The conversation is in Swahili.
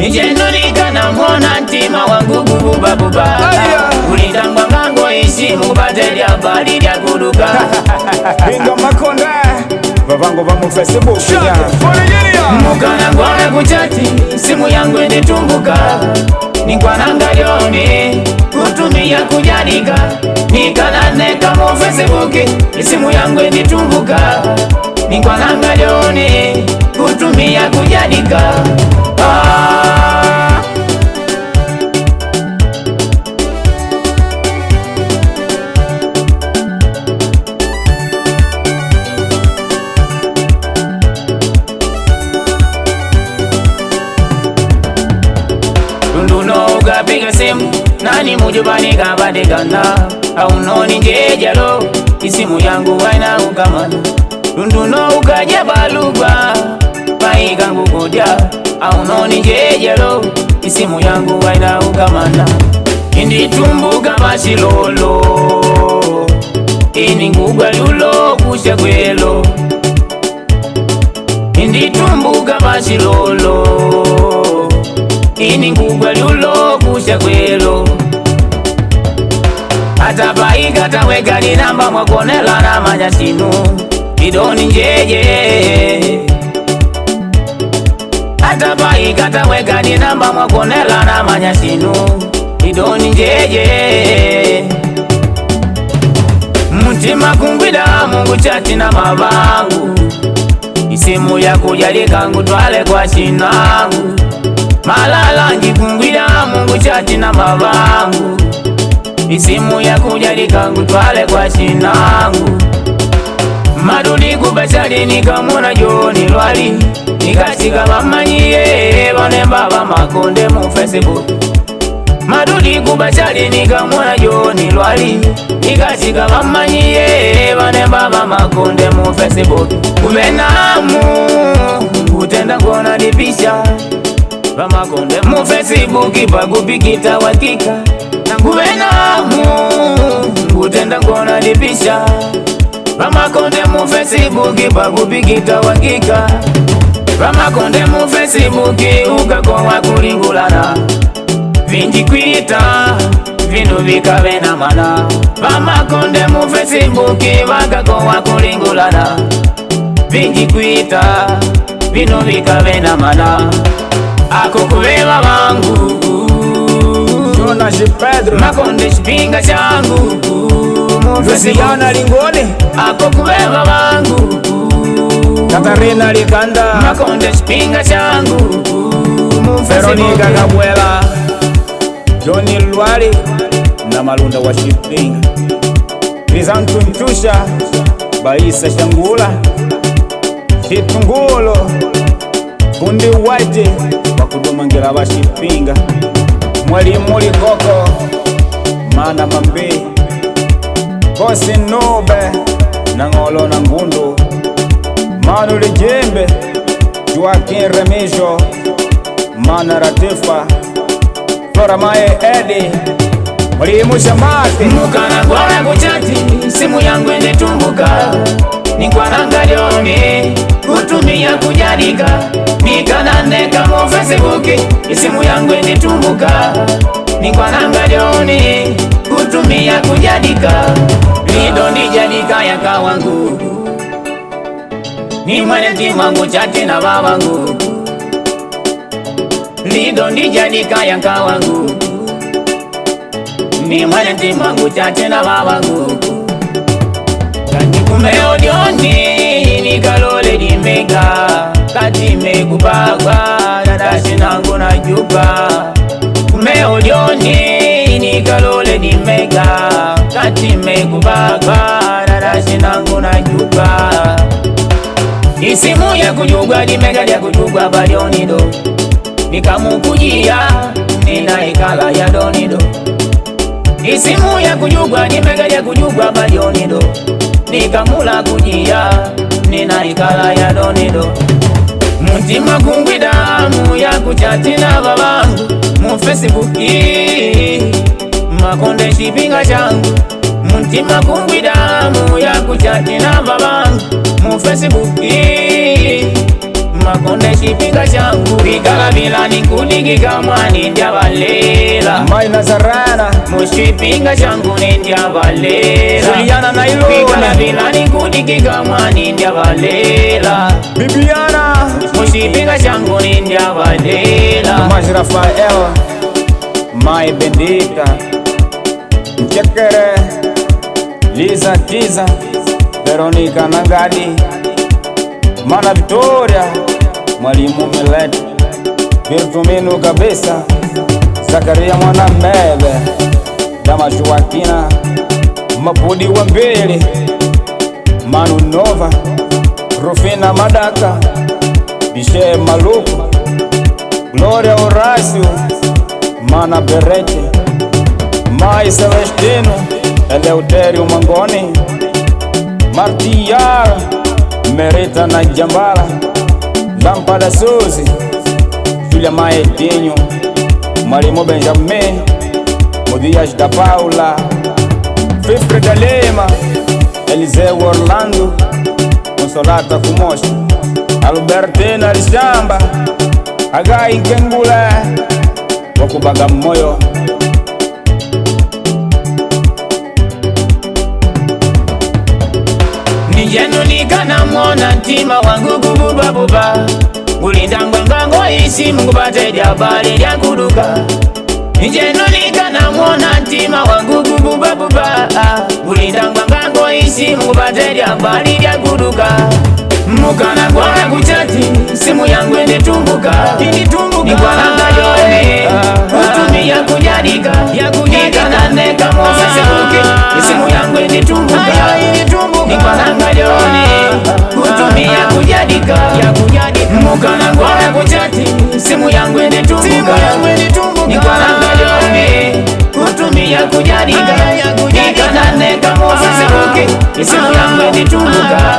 Injenunika na mwona ntima wangu bububa buba. Ulitangwa ngango isi mubate lya bali lya kuduka. Bingo Makonde vavango va mu Facebook ya mukana ngwana kuchati simu yangu initumbuka. Nikwananga lyoni kutumia kujanika. Nikananeka mu Facebook simu yangu initumbuka. Nikwananga lyoni kutumia kujanika. Lunduno ukapiga simu nani mujubani kabadikana. Au noni njejalo isimu yangu waina ukamana. Lunduno ukaja balugwa maika ngukudia. Au noni njejalo isimu yangu waina ukamana. Inditumbuka mashilolo ini ngugwa lulo kusha kwelo. Inditumbuka mashilolo ini ngugwa lulo kusha kwelo. Atapaika taweka ni namba mwakonela na manyasinu idoni njeje. Atapaika taweka ni namba mwakonela na manyasinu idoni njeje. Mutima kungwida Mungu chati na mabangu. Isimu ya kujalika ngutwale kwa shinangu. Malala njikungwida Mungu chati na mabangu. Isimu ya kujalika ngutwale kwa shinangu. Madudi kubachali nikamuna joni lwali. Nikashika bamanyiye banemba ba Makonde mu Facebook. Madudi kubachali nikamuna joni lwali. Nikashika bamanyiye banemba ba Makonde mu Facebook. Kubenamu kutenda ngona dipisha ba Makonde mu Facebook pakupikita wakika. Kubenamu kutenda ngona dipisha ba Makonde mu Facebook pakupikita wakika. Ba Makonde mu Facebook ukakowa kulingulana. Vinji kwita vinu vikabe na mana. Ba Makonde mu Facebook wakakowa kulingulana. Vinji kwita vinu vikabe na mana. Ako kubeba bangu Jonas Pedro Makonde shipinga changu Luciana Lingone ako kubeba bangu Katarina Likanda Makonde shipinga changu Veronica Kabwela Johnny Lwali na Malunda wa Shipinga Rizantu Ntusha Baisa Shangula Hitungolo Fundi White wakudumangira ba Shipinga Mwalimu Likoko Mana Mambe Kosi Nobe Nangolo na Ngundu Manu Lijembe Joaquin Remijo Mana Ratifa Flora Mae Edi Mwalimu Shamate mukana ngwana kuchati simu yangu initumbuka. Nikwananga lyoni kutumia kujanika. Nikananeka mu Facebook isimu yangu initumbuka. Nikwananga lyoni kutumia kujanika. Lido nijanika yaka wangu. Ni mwene timangu chati na babangu. Lido nijanika yaka wangu. Ni mwene timangu chati na babangu. Kati kumeo lyoni nikalole dimega. Kati megubagwa dadashi nangu na juba. Kumeo lyoni nikalole dimega. Kati megubagwa dadashi nangu na juba. Isimu ya kujugwa dimega ya kujugwa balyonido. Nikamukujia nina ikala ya donido. Isimu ya kujugwa dimega ya kujugwa balyonido. Nikamula kujia nina ikala ya donido. Mutima kungwida mu ya kuchati na babangu mu Facebook Makonde shipinga changu. Mutima kungwida mu ya kuchati na babangu mu Facebook Makonde mushipinga changu Bigala bilani kunigika mwani ndia valela Mai Nazarana mushipinga changu ndia valela Juliana na Ilona Bigala bilani kunigika mwani ndia valela Bibiana mushipinga changu ndia valela Mai Rafael Mai Bendita Mchekere Liza Kiza Veronica Nangadi Mana Victoria Mwalimu Milet Virtuminu kabisa Zakaria Mwana Mebe Dama Joaquina Mapudi wa mbele Manu Nova Rufina Madaka Bishe Maluku Gloria Horacio Mana Berete Mai Celestino Eleuterio Mangoni Martial Merita na Jambala Lampada Suzy Julia Maetinho Marimo Benjamin Modias da Paula Fifre da Lema Eliseu Orlando Consolata Fumoshi Albertina Lishamba Agai Nkengula Wakubaga Moyo Nijeno nikana mona ntima wangu gububa buba Ulinda ngwangango isi mungu bate jabali ya kuduka Nijeno nikana mona ntima wangu gububa buba Ulinda ngwangango isi mungu bate jabali ya kuduka Mukana kwa kuchati simu yangu ende tumbuka Nikwala ngayone utumia kujadika Nikana neka mwasa sebuke simu yangu ende tumbuka Nikwala ngayone utumia kujadika Mukana kwa kuchati simu yangu ende tumbuka Nikwala ngayone utumia kujadika Nikana neka mwasa sebuke simu yangu ende tumbuka